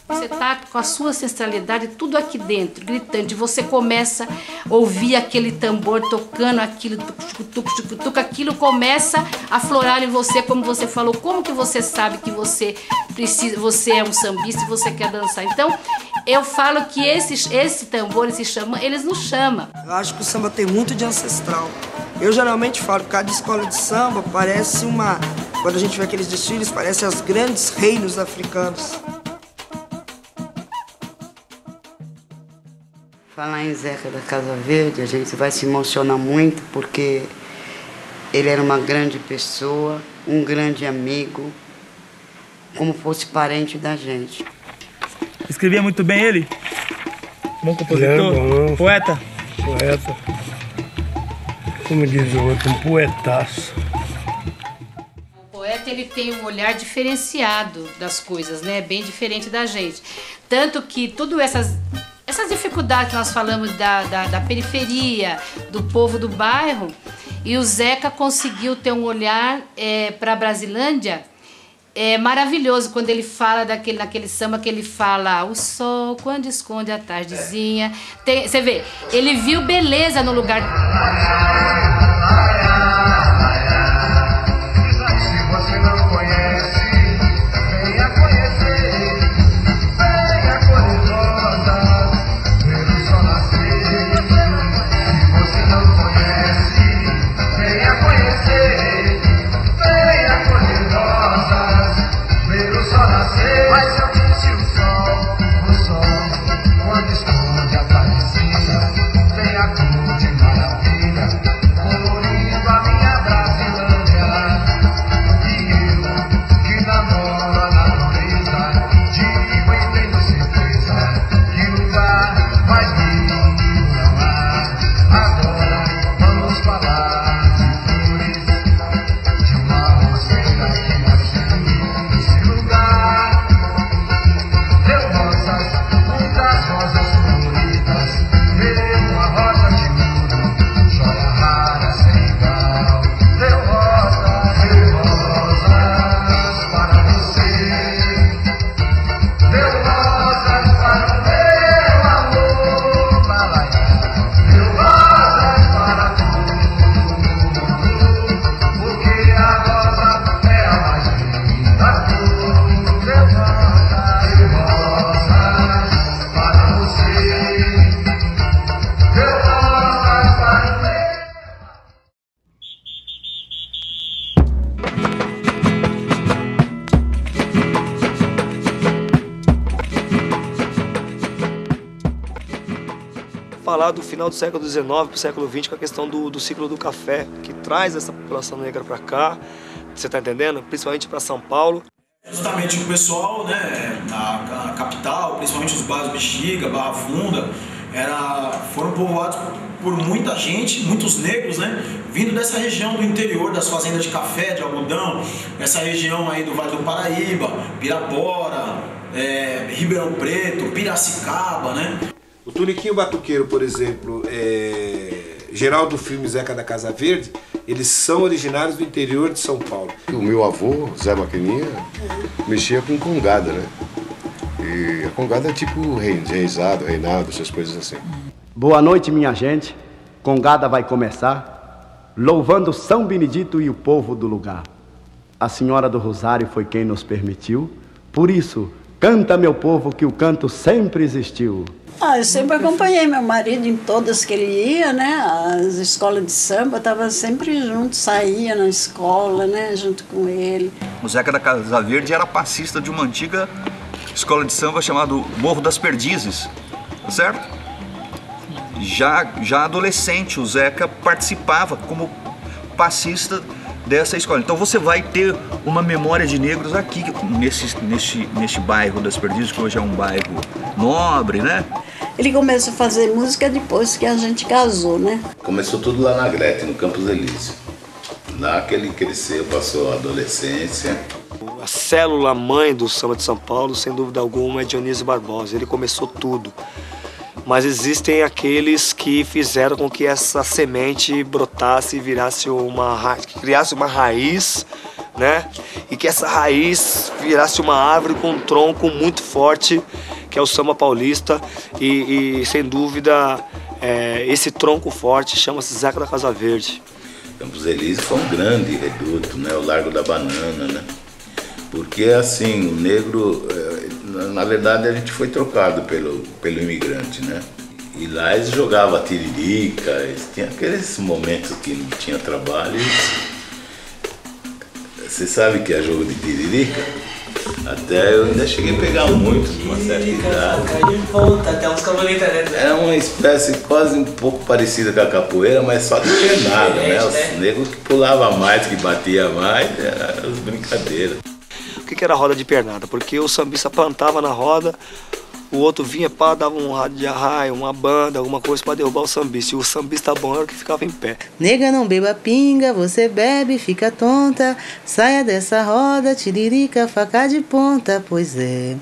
Você tá com a sua ancestralidade tudo aqui dentro, gritante. Você começa a ouvir aquele tambor tocando aquilo, aquilo começa a florar em você, como você falou. Como que você sabe que você precisa, você é um sambista e você quer dançar? Então, eu falo que esse tambor, esse xamã, eles nos chamam. Eu acho que o samba tem muito de ancestral. Eu geralmente falo que cada escola de samba parece uma... Quando a gente vê aqueles desfiles, parece os grandes reinos africanos. Falar em Zeca da Casa Verde, a gente vai se emocionar muito porque ele era uma grande pessoa, um grande amigo, como fosse parente da gente. Escrevia muito bem ele? Bom compositor? Bom. Poeta? Poeta. Como diz o outro, um poetaço. O poeta, ele tem um olhar diferenciado das coisas, né? Bem diferente da gente. Tanto que tudo essas dificuldades que nós falamos da periferia, do povo do bairro, e o Zeca conseguiu ter um olhar para a Brasilândia maravilhoso, quando ele fala naquele samba que ele fala o sol quando esconde a tardezinha. Você vê, ele viu beleza no lugar. Falar do final do século XIX para o século XX com a questão do ciclo do café, que traz essa população negra para cá, você está entendendo? Principalmente para São Paulo. Justamente o pessoal, né, na capital, principalmente os bairros Bexiga, Barra Funda, foram povoados por muita gente, muitos negros, né, vindo dessa região do interior, das fazendas de café, de algodão, essa região aí do Vale do Paraíba, Pirapora, Ribeirão Preto, Piracicaba, né. O Tuniquinho Batuqueiro, por exemplo, geral do filme Zeca da Casa Verde, eles são originários do interior de São Paulo. O meu avô, Zé Maquininha, mexia com congada, né? E a congada é tipo reizado, reinado, essas coisas assim. Boa noite, minha gente. Congada vai começar, louvando São Benedito e o povo do lugar. A Senhora do Rosário foi quem nos permitiu, por isso, canta, meu povo, que o canto sempre existiu. Eu sempre acompanhei meu marido em todas que ele ia, né? As escolas de samba, estava sempre junto, saía na escola, né? Junto com ele. O Zeca da Casa Verde era passista de uma antiga escola de samba chamada Morro das Perdizes, certo? Já adolescente, o Zeca participava como passista dessa escola. Então você vai ter uma memória de negros aqui, neste bairro das Perdizes, que hoje é um bairro nobre, né? Ele começou a fazer música depois que a gente casou, né? Começou tudo lá na Grete, no Campos Elísio. Lá que ele cresceu, passou a adolescência. A célula-mãe do samba de São Paulo, sem dúvida alguma, é Dionísio Barbosa. Ele começou tudo. mas existem aqueles que fizeram com que essa semente brotasse e virasse que criasse uma raiz, né? E que essa raiz virasse uma árvore com um tronco muito forte, que é o samba paulista, e sem dúvida esse tronco forte chama-se Zeca da Casa Verde. Campos Elíseos foi um grande reduto, né? O Largo da Banana, né? Porque assim, o negro, na verdade a gente foi trocado pelo imigrante, né? E lá eles jogavam tiririca, tinha aqueles momentos que não tinha trabalho. Você sabe que é jogo de tiririca? Até eu ainda cheguei a pegar muito, uma certa idade. Até uns cavaletas, né? Era uma espécie quase um pouco parecida com a capoeira, mas só de pernada, né? Os negros que pulavam mais, que batiam mais, eram as brincadeiras. O que era roda de pernada? Porque o sambista plantava na roda, o outro vinha, dava um rádio de arraio, uma banda, alguma coisa para derrubar o sambista. E o sambista bom era o que ficava em pé. Nega, não beba pinga, você bebe, fica tonta. Saia dessa roda, tiririca, faca de ponta, pois é.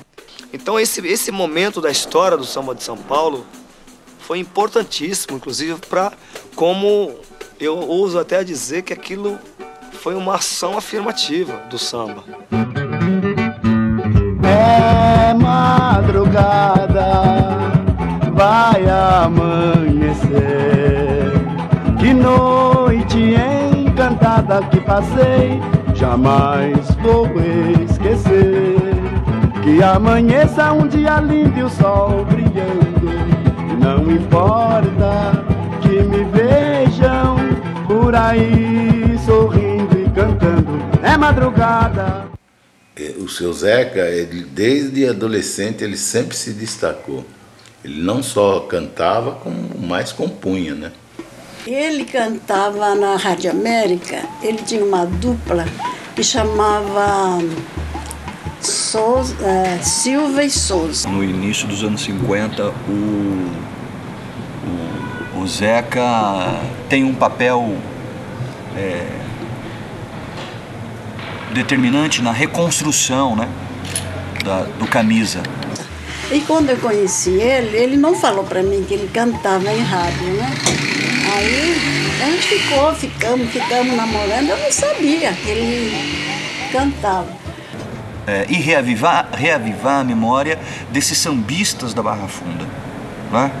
Então esse momento da história do samba de São Paulo foi importantíssimo, inclusive para, como eu ouso até dizer, que aquilo foi uma ação afirmativa do samba. É madrugada, vai amanhecer. Que noite encantada que passei, jamais vou esquecer. Que amanheça um dia lindo e o sol brilhando. Não importa que me vejam por aí sorrindo e cantando. É madrugada. O seu Zeca, ele, desde adolescente, ele sempre se destacou. Ele não só cantava, como mais compunha, né? Ele cantava na Rádio América, ele tinha uma dupla que chamava Silva e Souza. No início dos anos 50, o Zeca tem um papel determinante na reconstrução, né, do Camisa. E quando eu conheci ele não falou para mim que ele cantava em rádio, né? Aí a gente ficamos namorando, eu não sabia que ele cantava. E reavivar a memória desses sambistas da Barra Funda, né?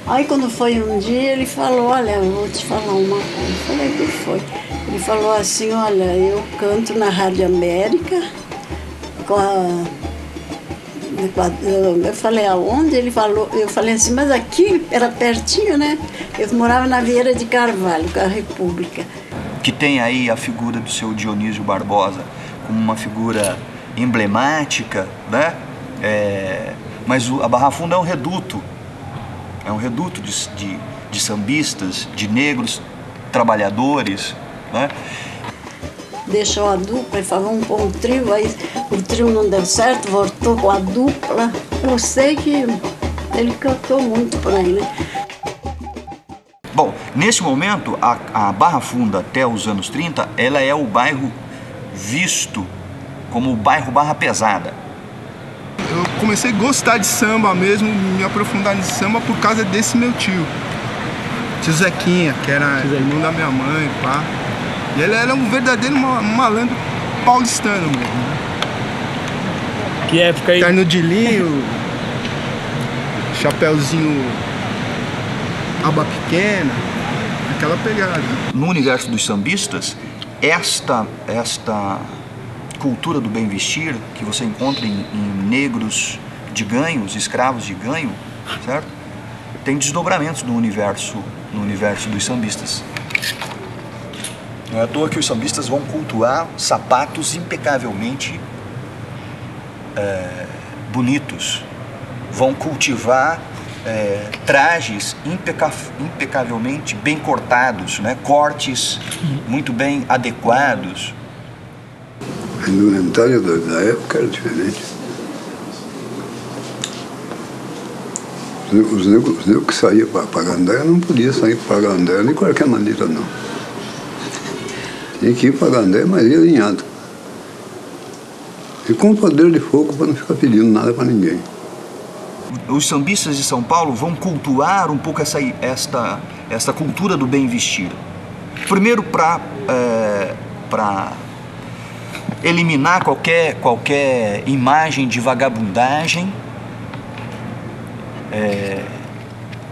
Aí quando foi um dia ele falou, olha, eu vou te falar uma coisa. Eu falei, o que foi? Ele falou assim, olha, eu canto na Rádio América eu falei, aonde? Ele falou, eu falei assim, mas aqui era pertinho, né? Eu morava na Vieira de Carvalho, com a República. Que tem aí a figura do seu Dionísio Barbosa como uma figura emblemática, né? Mas a Barra Funda é um reduto de sambistas, de negros trabalhadores, né? Deixou a dupla e falou um trio, aí o trio não deu certo, voltou com a dupla. Eu sei que ele cantou muito por aí, né? Bom, nesse momento, a Barra Funda, até os anos 30, ela é o bairro visto como o bairro Barra Pesada. Eu comecei a gostar de samba mesmo, me aprofundar em samba por causa desse meu tio. Tio Zequinha, que era irmão da minha mãe, pá. E ele era um verdadeiro malandro paulistano mesmo, né? Que época aí? Terno de linho, chapéuzinho, aba pequena, aquela pegada. No universo dos sambistas, esta cultura do bem vestir que você encontra em negros de ganhos, escravos de ganho, certo? Tem desdobramentos no universo dos sambistas. Não é à toa que os sambistas vão cultuar sapatos impecavelmente bonitos, vão cultivar trajes impecavelmente bem cortados, né? Cortes muito bem adequados. A indumentária da época era diferente. Os negros que saíam para Pagandeira não podiam sair para Pagandeira de qualquer maneira, não. Tinha que ir para Pagandeira, mas ia alinhado. E com poder de fogo para não ficar pedindo nada para ninguém. os sambistas de São Paulo vão cultuar um pouco esta cultura do bem vestir. Primeiro para eliminar qualquer imagem de vagabundagem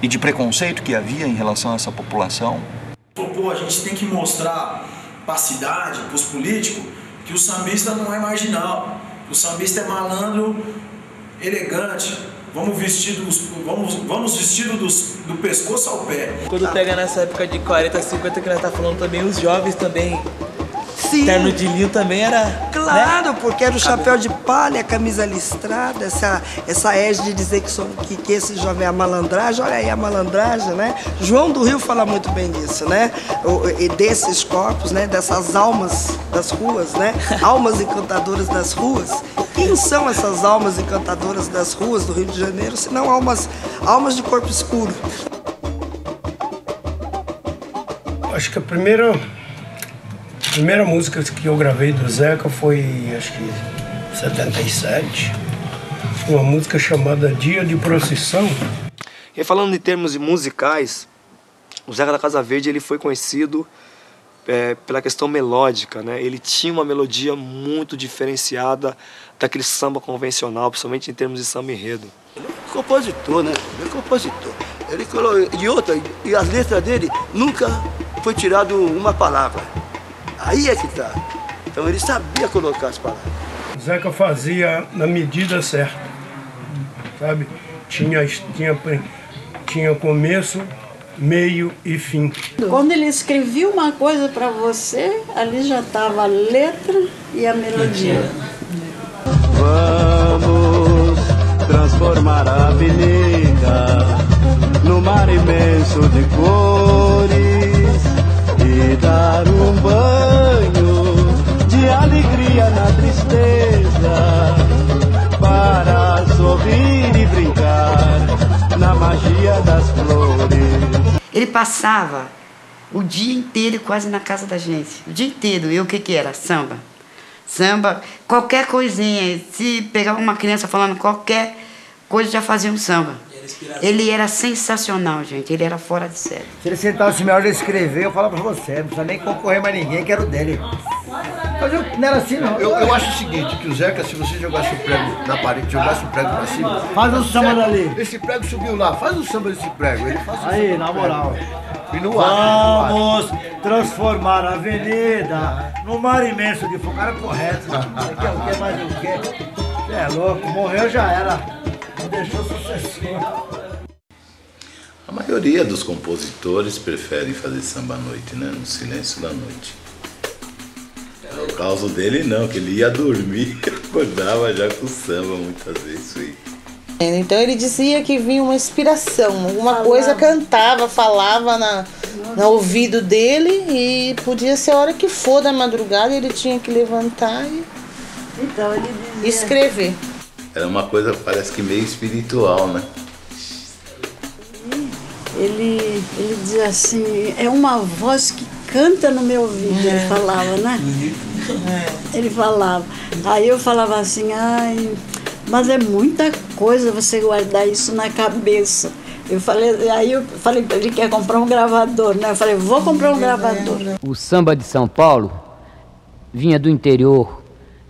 e de preconceito que havia em relação a essa população. Pô, a gente tem que mostrar para a cidade, para os políticos, que o sambista não é marginal, que o sambista é malandro, elegante. Vamos vestidos do pescoço ao pé. Quando pega nessa época de 40, 50 que nós tá falando também, os jovens também. Sim. Terno de linho também era... Claro, né? porque era o chapéu de palha, a camisa listrada, essa égide de dizer que esse jovem é a malandragem. Olha aí a malandragem, né? João do Rio fala muito bem disso, né? E desses corpos, né? Dessas almas das ruas, né? Almas encantadoras das ruas. Quem são essas almas encantadoras das ruas do Rio de Janeiro, se não almas de corpo escuro? Acho que a primeira música que eu gravei do Zeca foi, acho que, 77. Uma música chamada Dia de Procissão. E falando em termos musicais, o Zeca da Casa Verde ele foi conhecido pela questão melódica, né? Ele tinha uma melodia muito diferenciada daquele samba convencional, principalmente em termos de samba enredo. Compositor, né? Ele é compositor. E as letras dele nunca foi tirado uma palavra. Aí é que tá. Então ele sabia colocar as palavras. O Zeca fazia na medida certa, sabe? Tinha começo, meio e fim. Quando ele escrevia uma coisa para você, ali já estava a letra e a melodia. Vamos transformar a avenida no mar imenso de cores e dar um banho de alegria na tristeza para sorrir e brincar na magia das flores. Ele passava o dia inteiro quase na casa da gente. O dia inteiro. E o que era? Samba. Samba, qualquer coisinha. Se pegava uma criança falando qualquer coisa, já fazia um samba. Ele era sensacional, gente. Ele era fora de série. Se ele sentasse minha hora de escrever, eu falava pra você, não precisa nem concorrer mais ninguém, que era o dele. Mas eu não era assim, não. Eu acho o seguinte, que o Zeca, se você jogasse o prego na parede, jogasse o prego pra cima... Faz um samba dali. Esse prego subiu lá, faz o samba desse prego. Ele faz aí, na moral. E no ar. Vamos transformar a avenida no mar imenso de fogo. Cara correto. Você quer o que mais o quê? Você é louco, morreu já era. Não deixou sucessor. A maioria dos compositores preferem fazer samba à noite, né? No silêncio da noite. No caso dele não, que ele ia dormir e acordava já com samba muitas vezes. Aí. Então ele dizia que vinha uma inspiração, alguma coisa cantava, falava no ouvido dele e podia ser a hora que for da madrugada, ele tinha que levantar e então, ele dizia... escrever. Era uma coisa, parece que meio espiritual, né? Ele dizia assim, é uma voz que canta no meu ouvido, ele falava, né? Ele falava. Aí eu falava assim, ai, mas é muita coisa você guardar isso na cabeça. Aí eu falei, ele quer comprar um gravador, né? Eu falei, vou comprar um gravador. O samba de São Paulo vinha do interior,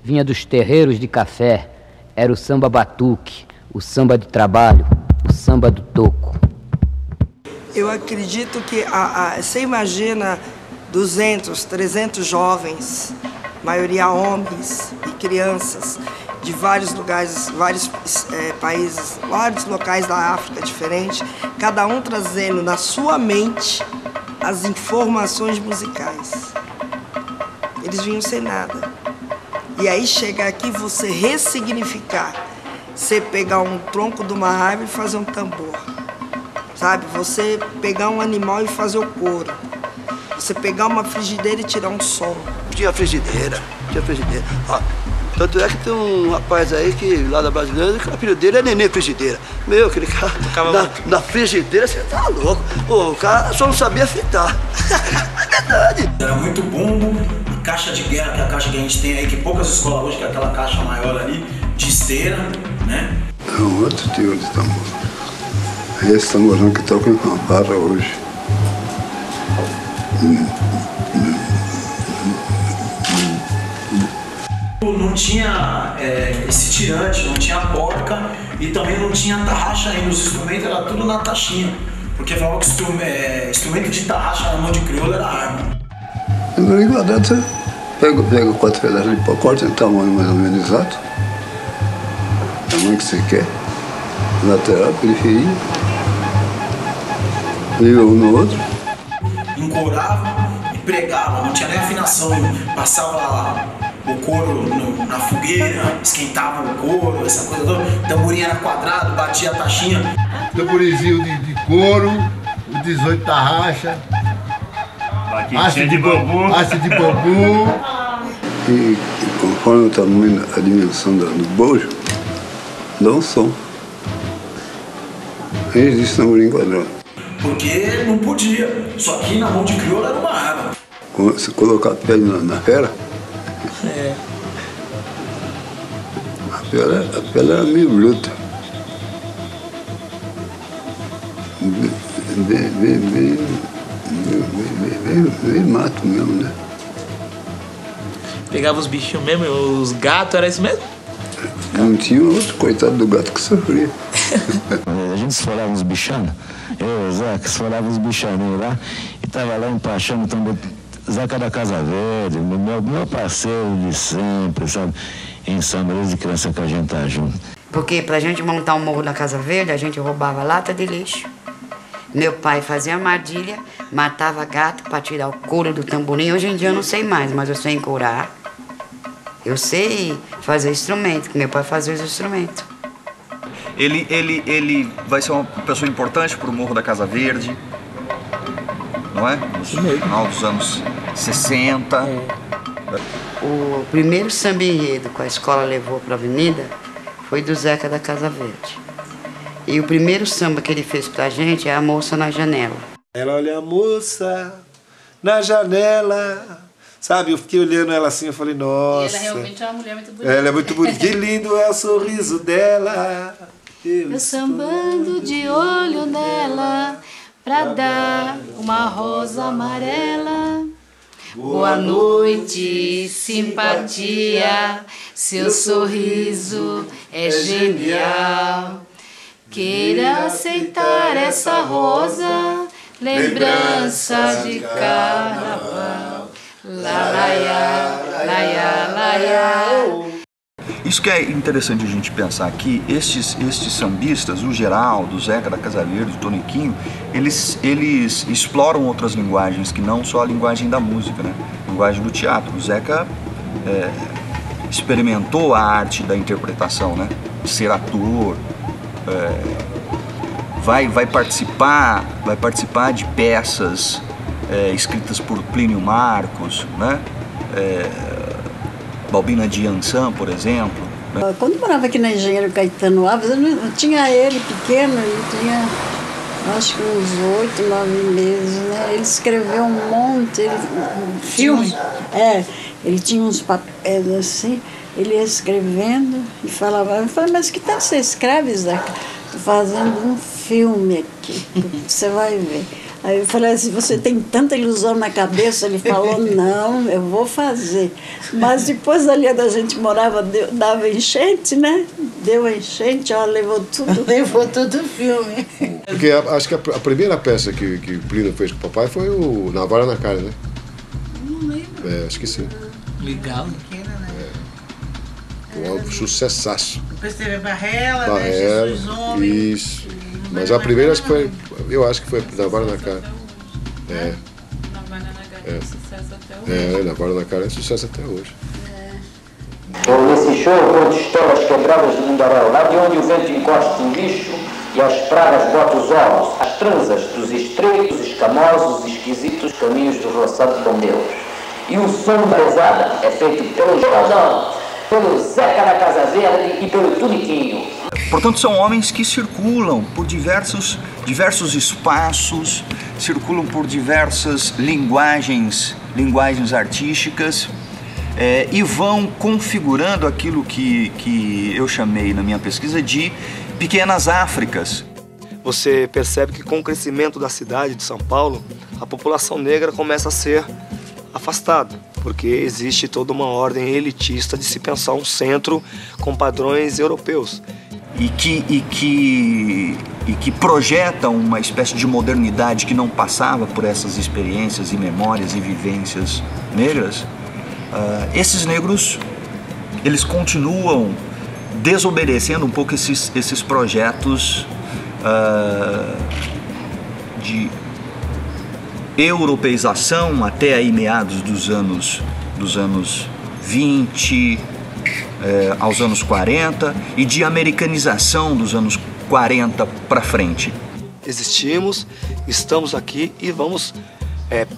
vinha dos terreiros de café. Era o samba batuque, o samba de trabalho, o samba do toco. Eu acredito que você imagina 200, 300 jovens, maioria homens e crianças, de vários lugares, vários países, vários locais da África diferentes, cada um trazendo na sua mente as informações musicais. Eles vinham sem nada. E aí chegar aqui você ressignificar, você pegar um tronco de uma árvore e fazer um tambor. Sabe? Você pegar um animal e fazer o couro. Você pegar uma frigideira e tirar um som. Tinha frigideira. Ó, tanto é que tem um rapaz aí que lá da brasileira, que o apelido dele é Nenê Frigideira. Meu, aquele cara na frigideira, você tá louco. Pô, o cara só não sabia fritar. É verdade. Era muito bumbo, caixa de guerra, que é a caixa que a gente tem aí, que poucas escolas hoje, que é aquela caixa maior ali, de esteira, né? É um outro tipo de tambor. Esse tamborão que toca em fanfarra hoje. Não tinha esse tirante, não tinha porca e também não tinha tarraxa ainda. Os instrumentos era tudo na taxinha. Porque falava que instrumento de tarraxa na mão de crioula era arma. No enquadrado você pega 4 pedaços de pau, corta em tamanho mais ou menos exato. O tamanho que você quer. Lateral, periferia. Liga um no outro. Encorava e pregava, não tinha nem afinação. Passava o couro na fogueira, esquentava o couro, essa coisa toda. Tamborim era quadrado, batia a taxinha. Tamborizinho de couro, o 18 tarraxa. Haste de bambu. Haste de bambu. E conforme o tamanho, a dimensão do bojo, dá um som. Aí existe tamborim quadrado. Porque não podia. Só que na mão de crioula era uma arma. Se colocar a pele na fera, a pele era meio bruta. Bem mato mesmo, né? Pegava os bichinhos mesmo, os gatos, era isso mesmo? Não tinha outro coitado do gato que sofria. A gente esfolava uns bichanos, eu e o Zeca, esfolava uns bichaninhos lá e tava lá empachando também. Zeca da Casa Verde, meu parceiro de sempre, sabe? Em samba, desde criança que a gente tá junto. Porque pra gente montar um morro na Casa Verde, a gente roubava lata de lixo. Meu pai fazia armadilha, matava gato para tirar o couro do tamborim. Hoje em dia eu não sei mais, mas eu sei encorar. Eu sei fazer instrumento, que meu pai fazia os instrumentos. Ele vai ser uma pessoa importante para o Morro da Casa Verde, não é? No final dos anos 60. O primeiro samba enredo que a escola levou para a avenida foi do Zeca da Casa Verde. E o primeiro samba que ele fez pra gente é A Moça na Janela. Ela olha a moça na janela. Sabe, eu fiquei olhando ela assim, eu falei, nossa. E ela realmente é uma mulher muito bonita. Ela é muito bonita. Que lindo é o sorriso dela. Eu sambando de olho nela pra dar uma rosa amarela. Boa noite, simpatia, seu sorriso é genial. Queira aceitar essa rosa, lembrança de carnaval. Laiá, laiá, laiá. Isso que é interessante a gente pensar aqui, estes sambistas, o Geraldo, o Zeca da Casa Verde, o Toniquinho, eles exploram outras linguagens que não só a linguagem da música, né? A linguagem do teatro. O Zeca experimentou a arte da interpretação, né? De ser ator, vai participar de peças escritas por Plínio Marcos, né? Balbina de Ansan, por exemplo. Né? Quando eu morava aqui na Engenheiro Caetano Alves, eu tinha ele pequeno, ele tinha acho que uns 8, 9 meses, né? Ele escreveu um monte, filme. Ele tinha uns papéis assim, ele ia escrevendo e falava, eu falei, mas que tal você escreve, Zeca? Tô fazendo um filme aqui, você vai ver. Aí eu falei assim, você tem tanta ilusão na cabeça? Ele falou, não, eu vou fazer. Mas depois ali onde a gente morava, dava enchente, né? Deu enchente, ó, levou tudo o filme. Porque acho que a primeira peça que o Plínio fez com o papai foi o Na Vara na Cara, né? Não lembro. Acho que sim. Legal. Um sucessaço. Depois teve a Barrela, né? Jesus Homem. Isso. Mas a primeira acho que foi, eu acho que foi Na Vara na Cara. Na Vara na Cara é sucesso até hoje. Na Vara na Cara é sucesso até hoje. Nesse show, vou de estrelas quebradas do Mundaréu, lá de onde o vento encosta o lixo e as pragas botam os ovos, as transas dos estreitos, escamosos, esquisitos caminhos do roçado com Deus. E o som da pesada é feito pelo Jordão, pelo Zeca da Casa Verde e pelo Tuniquinho. Portanto, são homens que circulam por diversos espaços, circulam por diversas linguagens artísticas e vão configurando aquilo que eu chamei na minha pesquisa de pequenas Áfricas. Você percebe que com o crescimento da cidade de São Paulo, a população negra começa a ser afastada, porque existe toda uma ordem elitista de se pensar um centro com padrões europeus. E que projetam uma espécie de modernidade que não passava por essas experiências e memórias e vivências negras. Esses negros, eles continuam desobedecendo um pouco esses projetos de europeização até aí meados dos anos 20, aos anos 40, e de americanização dos anos 40 para frente. Existimos, estamos aqui e vamos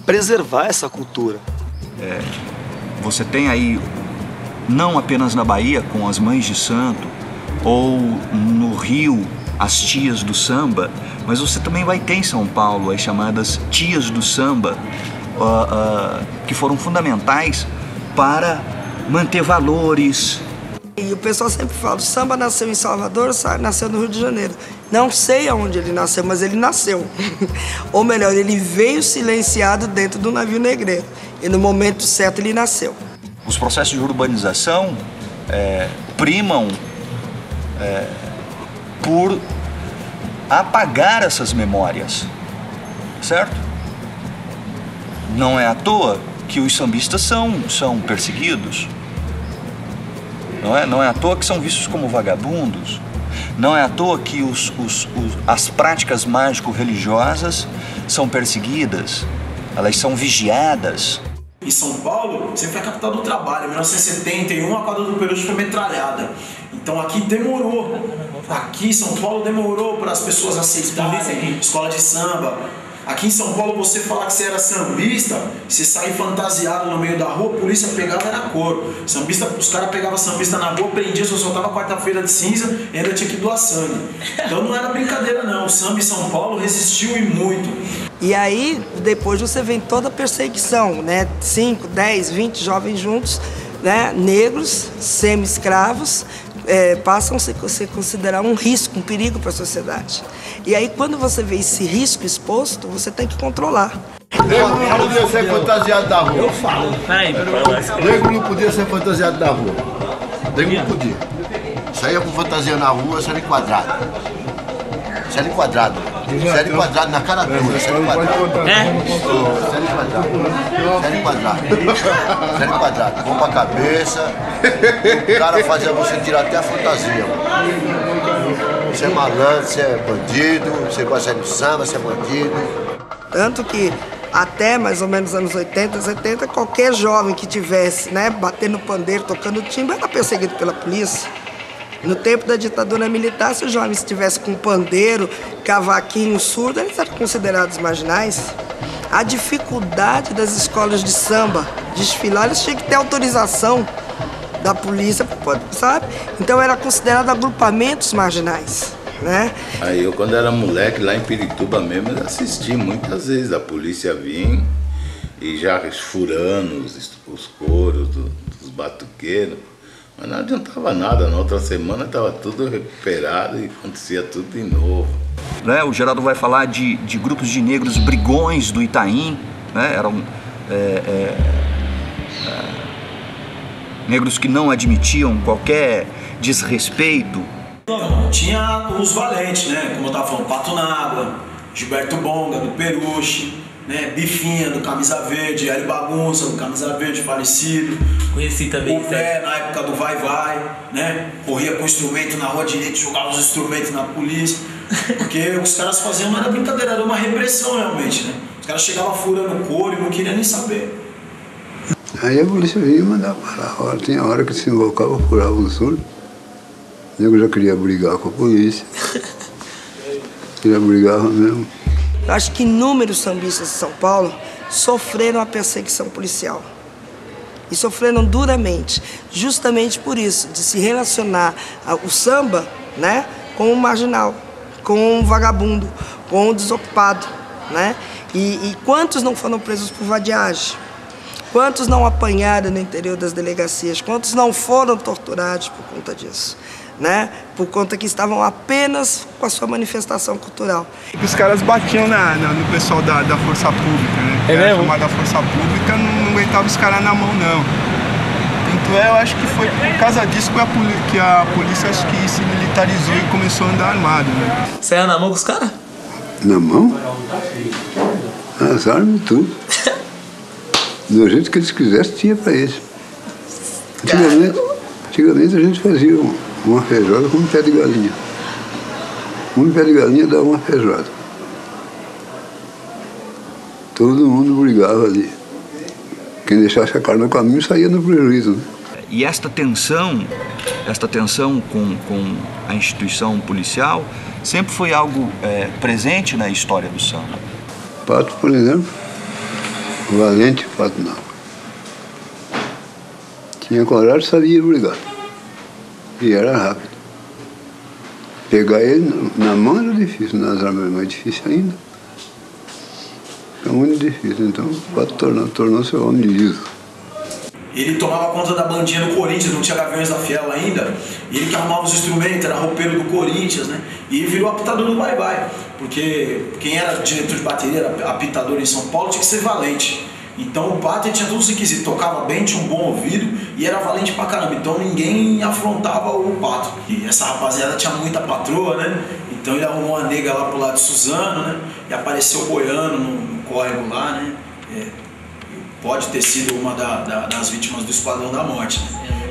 preservar essa cultura. Você tem aí, não apenas na Bahia, com as Mães de Santo, ou no Rio, as Tias do Samba, mas você também vai ter em São Paulo as chamadas Tias do Samba, que foram fundamentais para manter valores. E o pessoal sempre fala, o samba nasceu em Salvador, nasceu no Rio de Janeiro. Não sei aonde ele nasceu, mas ele nasceu. Ou melhor, ele veio silenciado dentro do navio negreiro. E no momento certo ele nasceu. Os processos de urbanização primam por apagar essas memórias, certo? Não é à toa que os sambistas são perseguidos. Não é à toa que são vistos como vagabundos. Não é à toa que as práticas mágico-religiosas são perseguidas. Elas são vigiadas. E São Paulo sempre foi a capital do trabalho. Em 1971, a quadra do Peruche foi metralhada. Então aqui demorou. Aqui em São Paulo demorou para as pessoas aceitarem escola de samba. Aqui em São Paulo, você falar que você era sambista, você sair fantasiado no meio da rua, a polícia pegava era couro. Sambista, os caras pegavam sambista na rua, prendiam, só soltava quarta-feira de cinza e ainda tinha que doar sangue. Então não era brincadeira não, o samba em São Paulo resistiu e muito. E aí, depois você vem toda a perseguição, né? 5, 10, 20 jovens juntos, né? Negros, semi-escravos, passam a se considerar um risco, um perigo para a sociedade. E aí, quando você vê esse risco exposto, você tem que controlar. Negro não podia ser fantasiado da rua. Eu falo. Negro não podia ser fantasiado da rua. Negro não podia. Saía com fantasia na rua, série quadrada. Série quadrada. Série quadrada na cara dura. Série quadrada. Série quadrada. Série quadrada. Série quadrada. Vamos pra cabeça. O cara fazia você tirar até a fantasia. Você é malandro, você é bandido, você gosta de samba, você é bandido. Tanto que até mais ou menos anos 80, 70, qualquer jovem que tivesse, né, batendo pandeiro, tocando timbre, era perseguido pela polícia. No tempo da ditadura militar, se os jovens estivessem com pandeiro, cavaquinho, surdo, eles eram considerados marginais. A dificuldade das escolas de samba desfilar, eles tinham que ter autorização da polícia, sabe? Então era considerado agrupamentos marginais, né? Aí eu, quando era moleque, lá em Pirituba mesmo, eu assisti muitas vezes a polícia vir e já furando os coros dos batuqueiros. Mas não adiantava nada, na outra semana estava tudo recuperado e acontecia tudo de novo. O Geraldo vai falar de grupos de negros brigões do Itaim, né? Eram negros que não admitiam qualquer desrespeito. Tinha os valentes, né? Como eu estava falando, Pato Nágua, Gilberto Bonga, do Peruche, né? Bifinha, do Camisa Verde, Hélio Bagunça, do Camisa Verde, falecido. Conheci também. O Pé, na época do Vai Vai, né? Corria com instrumento na rua direita, jogava os instrumentos na polícia. Porque os caras faziam, não era brincadeira, era uma repressão realmente, né? Os caras chegavam furando o couro e não queriam nem saber. Aí a polícia vinha e mandava parar. Tinha hora que se invocava, furava o surdo. O nego já queria brigar com a polícia. Já brigava mesmo. Eu acho que inúmeros sambistas de São Paulo sofreram a perseguição policial. E sofreram duramente, justamente por isso, de se relacionar o samba, né, com o marginal, com o vagabundo, com o desocupado, né? E quantos não foram presos por vadiagem? Quantos não apanharam no interior das delegacias? Quantos não foram torturados por conta disso? Né? Por conta que estavam apenas com a sua manifestação cultural. Os caras batiam no pessoal da Força Pública, né? É mesmo? Chamada Força Pública, não aguentava os caras na mão, não. Tanto é, eu acho que foi por causa disso que a polícia acho que se militarizou e começou a andar armado, né? Você ia na mão com os caras? Na mão? As armas e tudo. Do jeito que eles quisessem, tinha pra eles. Antigamente a gente fazia uma feijoada com um pé de galinha. Um pé de galinha dava uma feijoada. Todo mundo brigava ali. Quem deixasse a carne no caminho saía no prejuízo, né? E esta tensão com a instituição policial sempre foi algo presente na história do samba. Pato, por exemplo, o valente Pato não. Tinha coragem, sabia brigar. E era rápido. Pegar ele na mão era difícil, nas armas era mais difícil ainda. É muito difícil, então o Pato tornou-se homem de liso. Ele tomava conta da bandinha do Corinthians, não tinha Gaviões da Fiel ainda. E ele que arrumava os instrumentos, era roupeiro do Corinthians, né? E ele virou apitador do bye-bye. Porque quem era diretor de bateria, era apitador em São Paulo, tinha que ser valente. Então o Pato tinha todos os requisitos, tocava bem, tinha um bom ouvido e era valente pra caramba. Então ninguém afrontava o Pato. E essa rapaziada tinha muita patroa, né? Então ele arrumou uma nega lá pro lado de Suzano, né? E apareceu boiando no córrego lá, né? Pode ter sido uma das vítimas do Esquadrão da Morte, né?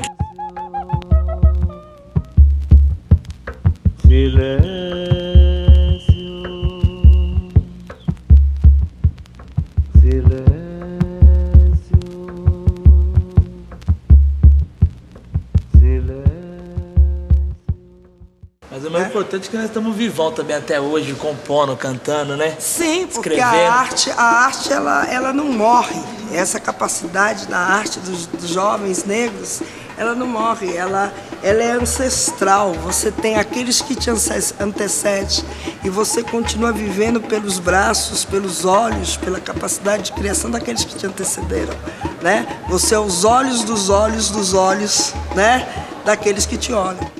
Mas o mais importante é que nós estamos vivão também até hoje, compondo, cantando, né? Sim, porque escrevendo. a arte ela não morre. Essa capacidade da arte dos jovens negros, ela não morre, ela é ancestral. Você tem aqueles que te antecedem e você continua vivendo pelos braços, pelos olhos, pela capacidade de criação daqueles que te antecederam, né? Você é os olhos dos olhos dos olhos, né? Daqueles que te olham.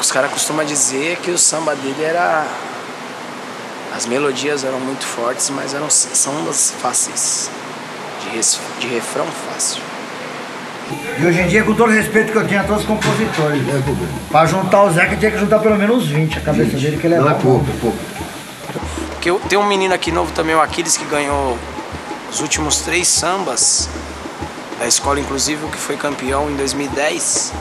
Os caras costumam dizer que o samba dele era... As melodias eram muito fortes, mas eram sambas fáceis, de refrão fácil. E hoje em dia, com todo o respeito que eu tinha a todos os compositores, pra juntar o Zeca tinha que juntar pelo menos 20, a cabeça dele que ele é. Não, é pouco, é pouco. Porque tem um menino aqui novo também, o Aquiles, que ganhou os últimos 3 sambas da escola, inclusive o que foi campeão em 2010.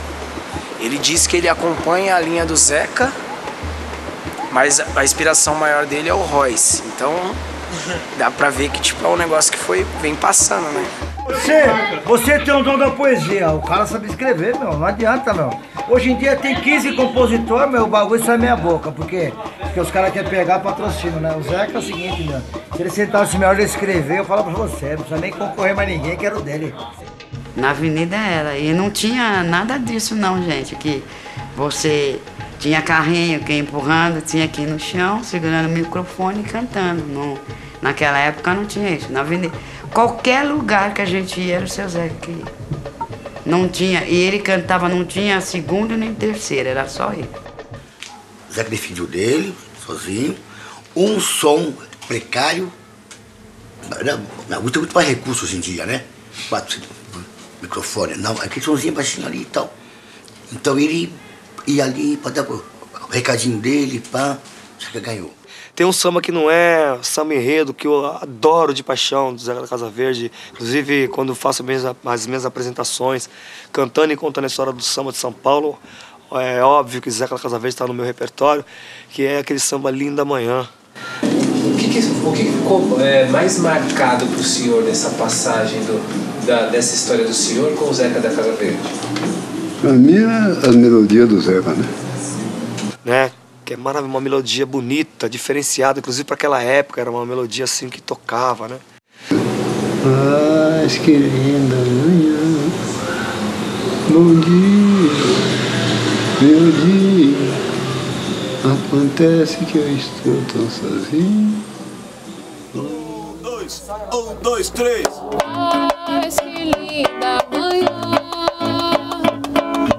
Ele diz que ele acompanha a linha do Zeca, mas a inspiração maior dele é o Royce. Então dá pra ver que tipo, é um negócio que vem passando, né? Você tem o dom da poesia, o cara sabe escrever, meu, não adianta, meu. Hoje em dia tem 15 compositores, meu, o bagulho sai meia boca, porque os caras querem pegar patrocínio, né? O Zeca é o seguinte, meu, se ele sentasse melhor de escrever, eu falo pra você, não precisa nem concorrer mais ninguém, que era o dele. Na avenida era, e não tinha nada disso não, gente, que você tinha carrinho, que ia empurrando, tinha que ir no chão, segurando o microfone e cantando. Naquela época não tinha isso, na avenida. Qualquer lugar que a gente ia era o seu Zeca que ia. Não tinha, e ele cantava, não tinha segunda nem terceira, era só ele. O Zeca definiu dele, sozinho, um som precário. Na música tem muito mais recursos hoje em dia, né? 4 microfone, não, aquele somzinho baixinho ali e tal. Então ele ia ali para dar o recadinho dele, pá, já que ganhou. Tem um samba que não é samba enredo, que eu adoro de paixão, do Zeca da Casa Verde. Inclusive, quando faço as minhas apresentações, cantando e contando a história do samba de São Paulo, é óbvio que Zeca da Casa Verde está no meu repertório, que é aquele samba Lindo da Manhã. O que ficou mais marcado para o senhor dessa passagem dessa história do senhor com o Zeca da Casa Verde? Para mim é a melodia do Zeca, né? Que é uma melodia bonita, diferenciada, inclusive para aquela época, era uma melodia assim que tocava, né? Mas que linda manhã, bom dia, meu dia, acontece que eu estou tão sozinho. 2. 1, 2, 3. Mas que linda manhã.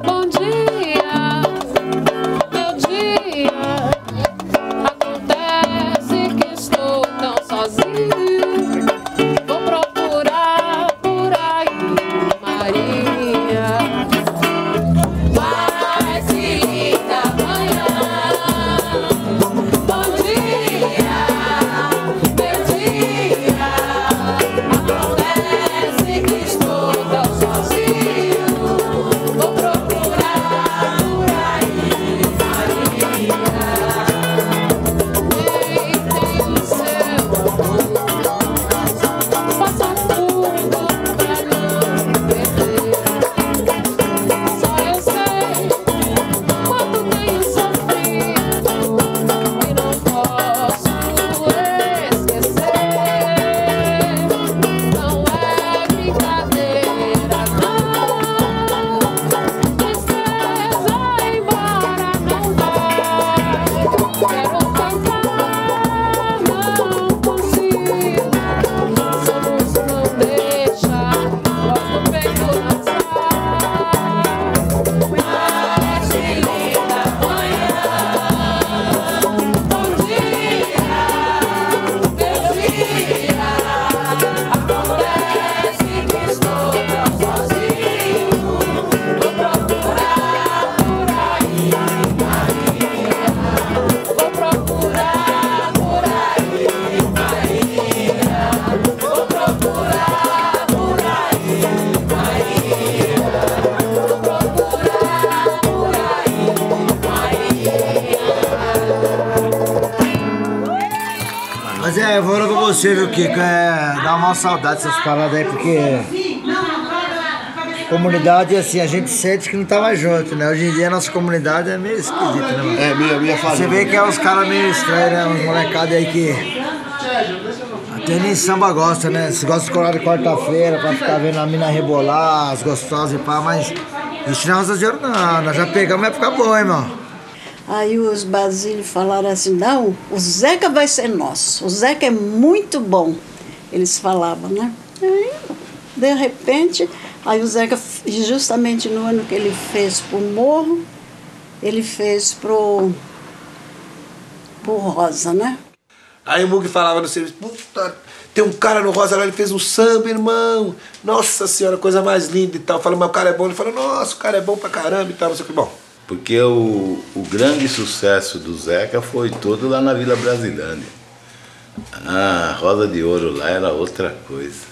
Bom dia, meu dia. Acontece que estou tão sozinho. Vou procurar por aí, Maria. Mas que linda manhã. Bom dia, meu dia. Acontece que estou tão sozinho. Vou procurar por aí, Maria. Tem o céu, faça tudo pra não perder. Só eu sei quanto tenho sofrido e não posso esquecer. Não é brincadeira, não. Tristeza embora não vai. Quero cantar, não consigo. Soluço não deixa, gosto peito na Mas que linda manhã. Bom dia, meu dia. Acontece que estou tão sozinho. Vou procurar por aí, Maria. Vou procurar por aí, Maria. Vou procurar por aí, Maria. Vou procurar por aí, Mas eu vou falar pra você, viu, Kiko? Dá uma saudade dessas paradas aí, porque comunidade, assim, a gente sente que não tá mais junto, né? Hoje em dia a nossa comunidade é meio esquisita, né, mano? É, minha Você família. vê que é uns caras meio estranhos, né? Uns molecados aí que até nem samba gosta, né? Se gosta de colar de quarta-feira pra ficar vendo a mina rebolar, as gostosas e pá, mas isso não é rosa de ouro, não. Nós já pegamos, vai ficar bom, irmão. Aí os Basílio falaram assim, não, o Zeca vai ser nosso, o Zeca é muito bom, eles falavam, né? Aí, de repente, aí o Zeca, justamente no ano que ele fez pro Morro, ele fez pro Rosa, né? Aí o Mug falava no serviço, puta, tem um cara no Rosa lá, ele fez um samba, irmão. Nossa senhora, coisa mais linda e tal. Falei, mas o cara é bom. Ele falou, nossa, o cara é bom pra caramba e tal, não sei o que. Bom, Porque o grande sucesso do Zeca foi todo lá na Vila Brasilândia. A Rosa de Ouro lá era outra coisa.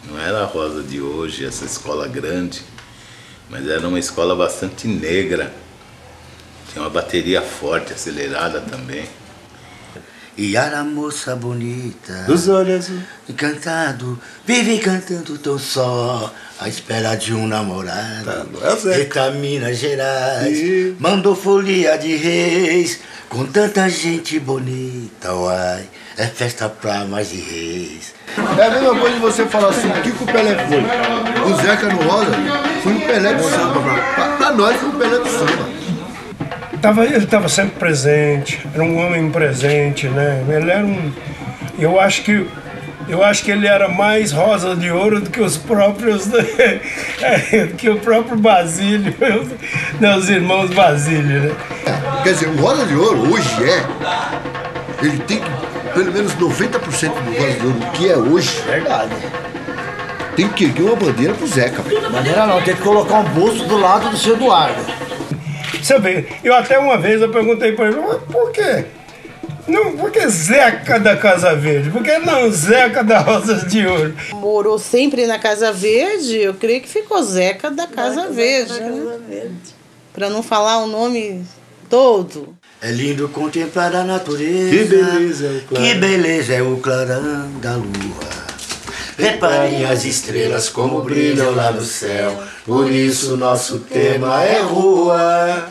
Não era a Rosa de hoje, essa escola grande, mas era uma escola bastante negra. Tinha uma bateria forte, acelerada também. E era moça bonita, dos olhos azul, encantado, vive cantando tão só, à espera de um namorado. Eita, Minas Gerais, mandou folia de reis, com tanta gente bonita, uai, é festa pra mais de reis. É a mesma coisa de você falar assim, o que o Pelé foi? O Zeca no Rosa foi o Pelé do samba. Pra nós foi o Pelé do samba. Ele estava sempre presente, era um homem presente, né? Ele era um. Eu acho que ele era mais Rosa de Ouro do que os próprios. Que o próprio Basílio, os irmãos Basílio, né? Quer dizer, o Rosa de Ouro hoje ele tem pelo menos 90% do Rosa de Ouro, que é hoje. Verdade. Tem que erguer uma bandeira pro Zeca, velho. Bandeira não, tem que colocar um busto do lado do seu Eduardo. Você vê, eu até uma vez eu perguntei para ele, mas por quê? Não, por que Zeca da Casa Verde? Por que não Zeca da Rosas de Ouro? Morou sempre na Casa Verde, eu creio que ficou Zeca da Casa Verde, né? Para não falar o nome todo. É lindo contemplar a natureza. Que beleza é o clarão. Que beleza é o clarão da lua. Reparem as estrelas como brilham lá no céu. Por isso nosso tema é rua.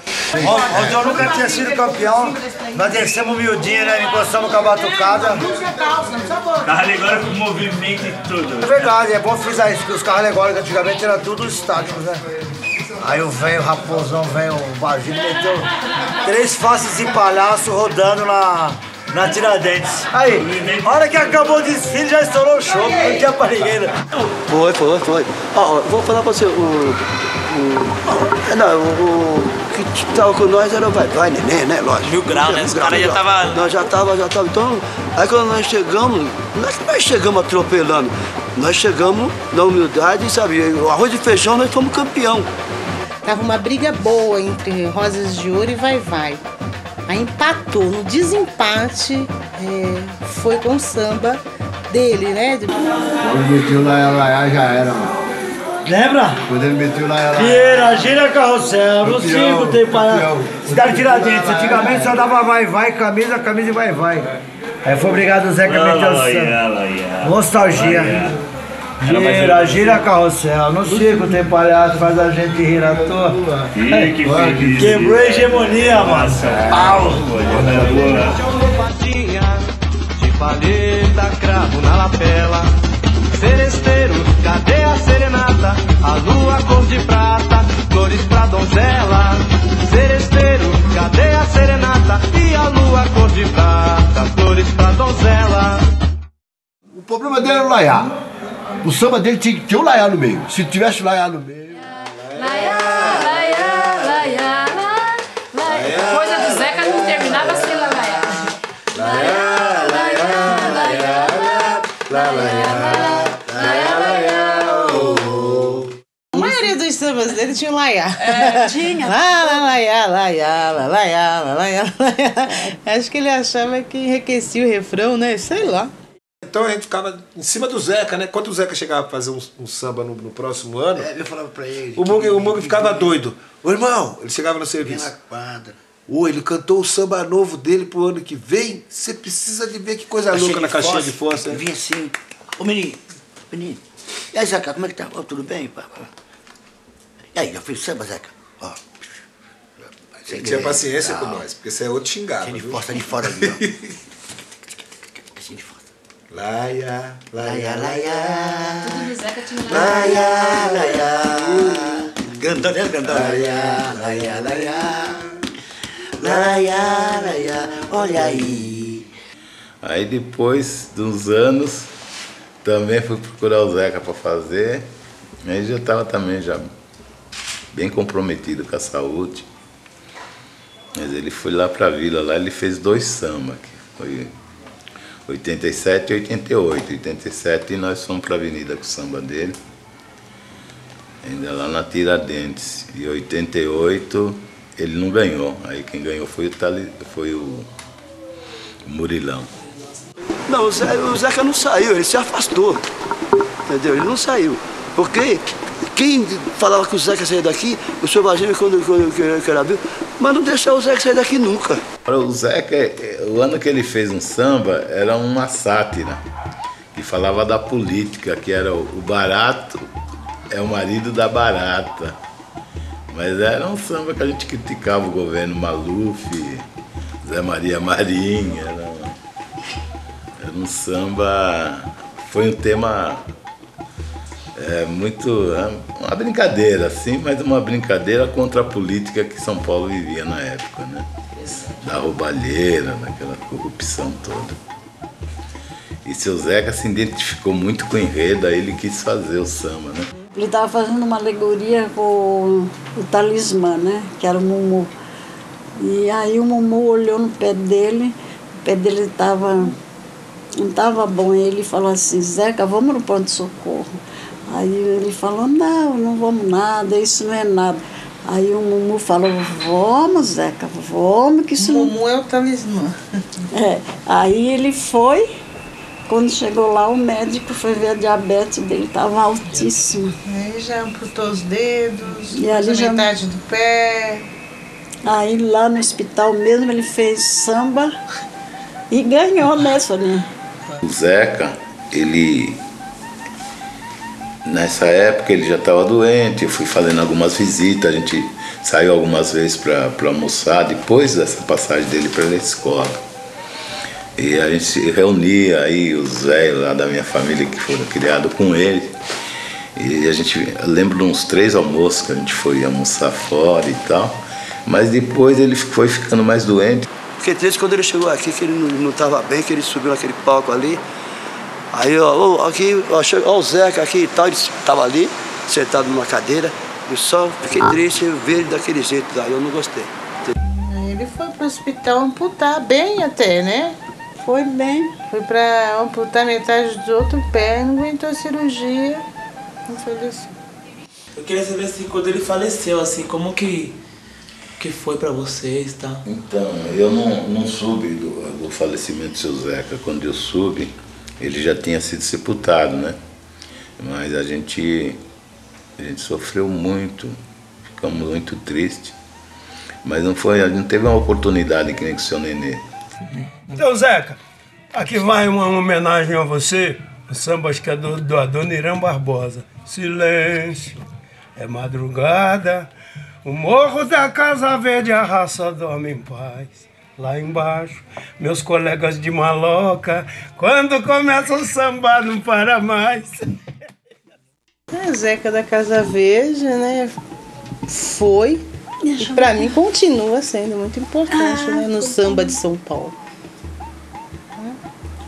Onde eu nunca tinha sido campeão, nós descemos miudinho, né? Encostamos com a batucada. Carro alegórico com movimento e tudo. É verdade, é bom frisar isso, porque os carros alegóricos antigamente eram tudo estáticos, né? Aí o velho Raposão, o Basílio, meteu 3 faces de palhaço rodando Na Tiradentes. Aí, a hora que acabou o desfile, já estourou o show, não tinha pra ninguém, né? Foi. Ó, vou falar pra você, o que tava com nós era o Vai, Neném, né? Lógico. 1000 graus, né? Os caras já tava... Nós já tava. Então, aí quando nós chegamos, não é que nós chegamos atropelando. Nós chegamos na humildade, sabe? O arroz e feijão, nós fomos campeão. Tava uma briga boa entre Rosas de Ouro e Vai. Aí empatou. No desempate, foi com o samba dele, né? Quando meteu lá, já era, mano. Lembra? Quando ele meteu lá, Vieira, gira carrossel, no circo tem para... Cidade Tiradentes, antigamente só dava vai, camisa e vai. Aí foi obrigado o Zeca a meter o samba. Nostalgia. Gira carrossel, no circo tem palhaço, faz a gente rir à toa. Quebrou a hegemonia, mano. Pau! De palheta, cravo na lapela. Seresteiro, cadê a serenata? A lua cor de prata, flores pra donzela. Seresteiro, cadê a serenata? E a lua cor de prata, flores pra donzela. O problema dele era o laiá. O samba dele tinha que ter o laiá no meio. Se tivesse o laiá no meio... Coisa do Zeca não terminava sem laiá. A maioria dos sambas dele tinha um laiá. Tinha. Laiá. Acho que ele achava que enriquecia o refrão, né? Sei lá. Então a gente ficava em cima do Zeca, né? Quando o Zeca chegava pra fazer um samba no próximo ano, Eu falava pra ele. o Mug ficava doido. Ô irmão, ele chegava no serviço. Vem na quadra. Ô, ele cantou o samba novo dele pro ano que vem. Você precisa de ver que coisa louca na caixinha de força. Vinha assim. Ô menino. E aí, Zeca, como é que tá? Ó, tudo bem, pá? E aí, já fez samba, Zeca? Ó. Ele tinha paciência com nós, porque você é outro xingado. Tinha de força de fora ali, ó. Laia. Tudo do Zeca tinha Laia. Grandão. Laia. Olha aí. Aí depois de uns anos, também fui procurar o Zeca para fazer. Aí já estava também já bem comprometido com a saúde. Mas ele foi lá para a vila, lá ele fez 2 sambas. Foi 87 e 88. 87 nós fomos para a avenida com o samba dele. Ainda lá na Tiradentes. E 88 ele não ganhou. Aí quem ganhou foi o Murilão. Não, o Zeca não saiu, ele se afastou. Entendeu? Ele não saiu. Porque quem falava que o Zeca saía daqui, o senhor Vagino, quando eu era vivo, mas não deixava o Zeca sair daqui nunca. O Zeca, o ano que ele fez um samba, era uma sátira, que falava da política, que era o barato é o marido da barata. Mas era um samba que a gente criticava o governo Maluf, Zé Maria Marinho, era um samba, foi um tema uma brincadeira, assim, mas uma brincadeira contra a política que São Paulo vivia na época, né? Da roubalheira, daquela corrupção toda. E seu Zeca se identificou muito com o enredo, aí ele quis fazer o samba, né? Ele estava fazendo uma alegoria com o talismã, né? Que era o Mumu. E aí o Mumu olhou no pé dele, o pé dele não estava bom. E ele falou assim: Zeca, vamos no pronto-socorro. Aí ele falou: não vamos nada, isso não é nada. Aí o Mumu falou: vamos, Zeca, vamos, que isso Mumu é o talismã. Aí ele foi. Quando chegou lá, o médico foi ver a diabetes dele, estava altíssima. Aí já amputou os dedos, e ali já metade do pé. Aí lá no hospital mesmo ele fez samba e ganhou, né, Soninha? O Zeca, nessa época ele já estava doente, eu fui fazendo algumas visitas, a gente saiu algumas vezes para almoçar, depois dessa passagem dele para a escola. E a gente se reunia aí, os velhos lá da minha família que foram criados com ele. E eu lembro de uns 3 almoços que a gente foi almoçar fora e tal. Mas depois ele foi ficando mais doente. Fiquei triste quando ele chegou aqui, que ele não estava bem, que ele subiu naquele palco ali. Aí, ó, aqui, ó, o Zeca aqui e tal, ele estava ali, sentado numa cadeira. Eu só fiquei triste ver ele daquele jeito, daí eu não gostei. Ele foi pro hospital amputar bem até, né? Foi bem. Foi pra amputar metade do outro pé, não aguentou a cirurgia, não faleceu. Eu queria saber assim, quando ele faleceu, assim, como que foi pra vocês e tal? Então, eu não soube do falecimento do seu Zeca. Quando eu soube, ele já tinha sido sepultado, né? Mas a gente sofreu muito, ficamos muito tristes. Mas não foi, a gente não teve uma oportunidade que nem com o seu Nenê. Então, Zeca, aqui vai uma homenagem a você, o samba acho que é do Adoniran Barbosa. Silêncio, é madrugada, o morro da Casa Verde, a raça dorme em paz. Lá embaixo, meus colegas de maloca, quando começa o samba não para mais. A Zeca da Casa Verde, né, foi e pra mim continua sendo muito importante, né, no samba de São Paulo.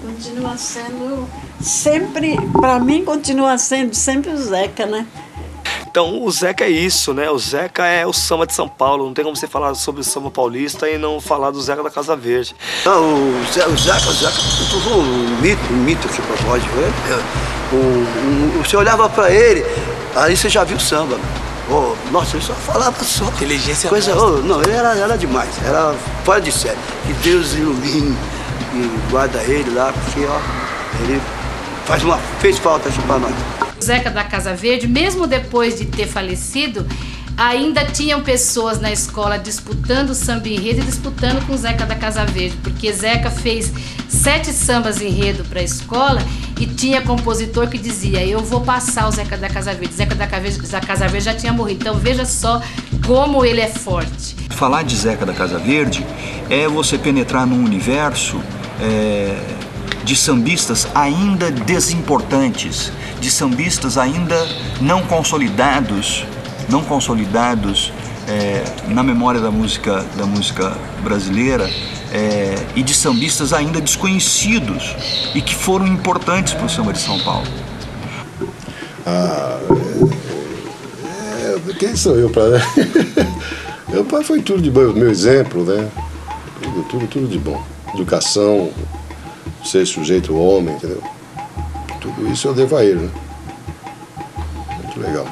Continua sendo sempre, pra mim continua sendo sempre o Zeca, né? Então o Zeca é isso, né? O Zeca é o samba de São Paulo. Não tem como você falar sobre o samba paulista e não falar do Zeca da Casa Verde. Não, o Zeca foi um mito que pode ver. Você olhava pra ele, aí você já viu o samba. Oh, nossa, ele só falava só. Inteligência coisa. Oh, não, ele era demais, era fora de série. Que Deus ilumine e guarda ele lá, porque ó, ele fez falta aqui pra nós. O Zeca da Casa Verde, mesmo depois de ter falecido, ainda tinham pessoas na escola disputando o samba enredo e disputando com o Zeca da Casa Verde, porque Zeca fez 7 sambas enredo para a escola e tinha compositor que dizia: eu vou passar o Zeca da Casa Verde. Zeca da Casa Verde já tinha morrido, então veja só como ele é forte. Falar de Zeca da Casa Verde é você penetrar num universo de sambistas ainda desimportantes, de sambistas ainda não consolidados na memória da música brasileira, e de sambistas ainda desconhecidos e que foram importantes para o samba de São Paulo. Quem sou eu para... Meu pai foi tudo de bom, meu exemplo, né? Tudo de bom. Educação, ser sujeito homem, entendeu? Tudo isso eu devo a ele, né? Muito legal.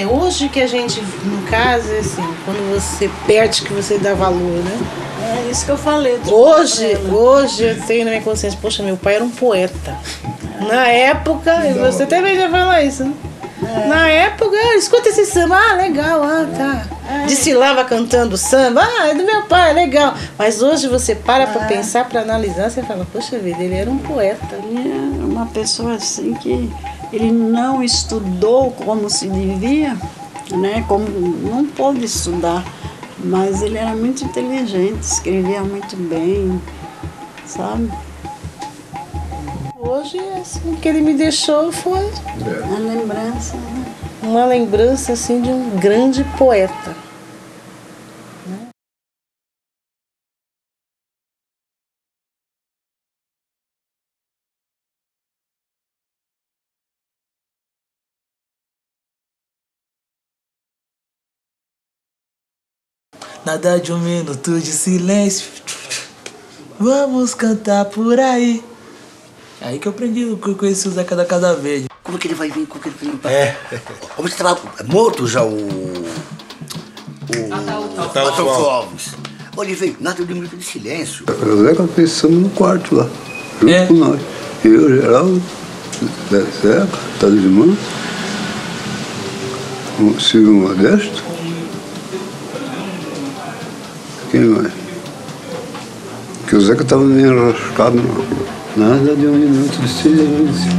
Hoje que a gente, em casa, é assim, quando você perde, que você dá valor, né? É isso que eu falei. Hoje eu tenho na minha consciência, poxa, meu pai era um poeta. Na época, e você também já falou isso, né? Na época, escuta esse samba, legal, tá. Desfilava cantando samba, é do meu pai, legal. Mas hoje você para pensar, para analisar, você fala, poxa vida, ele era um poeta. Ele era uma pessoa assim que ele não estudou como se devia, né? Como não pôde estudar, mas ele era muito inteligente, escrevia muito bem, sabe? Hoje, assim, o que ele me deixou foi a lembrança, né? Uma lembrança assim de um grande poeta. Nada de um minuto de silêncio, vamos cantar por aí. Aí que eu aprendi, que eu conheci o Zeca da Casa Verde. Como que ele vai vir? Como que ele vai vir? Como que estava morto já o Adolfo Alves. Olha, ele veio, nada de um minuto de silêncio. O Zeca fez samba no quarto lá, junto com nós. Eu, Geraldo, Zeca, Tadeu de Mão, o Silvio Modesto. Quem mais? Porque o Zeca estava meio enroscado, não. Nada de um minuto de silêncio.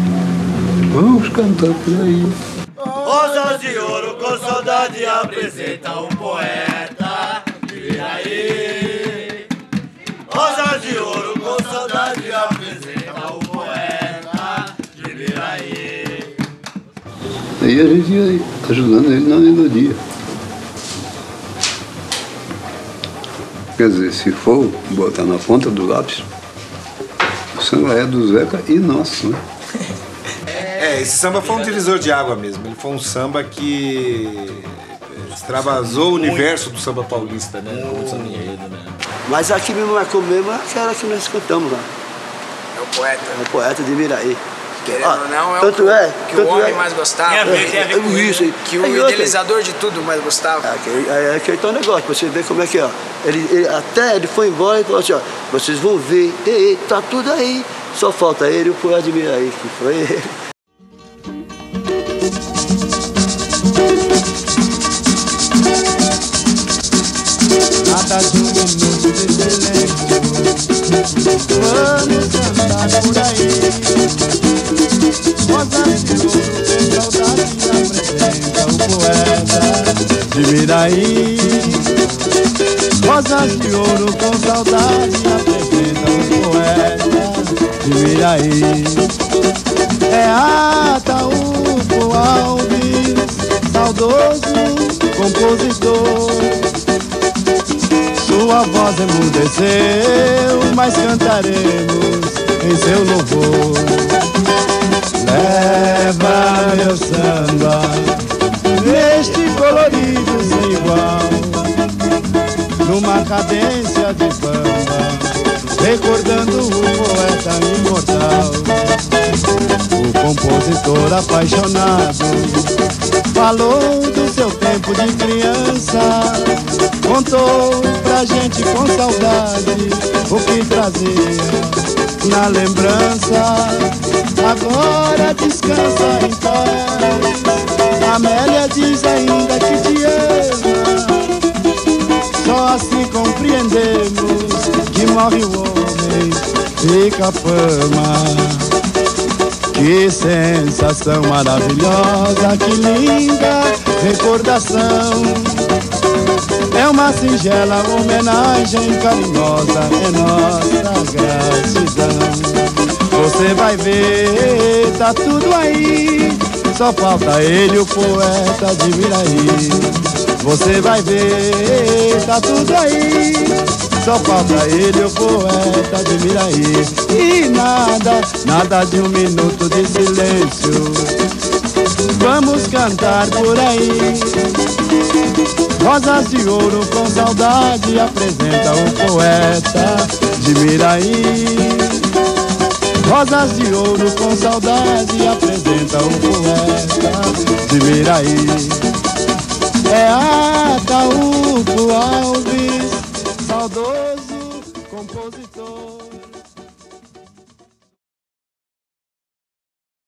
Vamos cantar por aí. Rosas de ouro com saudade apresenta um poeta de Viraí. Rosas de ouro com saudade apresenta um poeta de Viraí. Aí a gente ia ajudando ele na melodia. Quer dizer, se for botar na ponta do lápis, o samba é do Zeca e nosso, né? Esse samba foi um divisor de água mesmo. Ele foi um samba que extravasou o universo do samba paulista, né? Como samba enredo, né? Mas aqui me marcou mesmo aquela que nós cantamos lá. É o poeta. É o poeta de Miraí. Querendo ou não, é tanto que o homem mais gostava. Tem a ver com isso. Que o idealizador de tudo mais gostava. É aquele tal negócio, pra você ver como é que é. Ó. Ele foi embora e falou assim, ó, vocês vão ver, tá tudo aí. Só falta ele e o poeta de Miraí, que foi ele. Nada de um minuto de silêncio. Vamos cantar por aí. Rosas de ouro, saudade apresenta o poeta de Miraí. Rosas de ouro com saudade apresenta o poeta de Miraí. É Ataúfo Alves, saudoso compositor. Sua voz emudeceu, mas cantaremos em seu louvor. Leva meu samba neste colorido sem igual, numa cadência de bamba, recordando o poeta imortal. O compositor apaixonado falou do seu tempo de criança, contou pra gente com saudade o que trazia na lembrança. Agora descansa em paz, Amélia diz ainda que te ama. Só assim compreendemos que morre o homem, fica a fama. Que sensação maravilhosa, que linda recordação. É uma singela homenagem carinhosa, é nossa gratidão. Você vai ver, tá tudo aí, só falta ele, o poeta de Miraí. Você vai ver, tá tudo aí, só falta ele, o poeta de Miraí. E nada de um minuto de silêncio. Vamos cantar por aí. Rosas de ouro com saudade apresenta o poeta de Miraí. Rosas de ouro com saudade apresenta o poeta de Miraí. É Ataúfo Alves, saudoso compositor.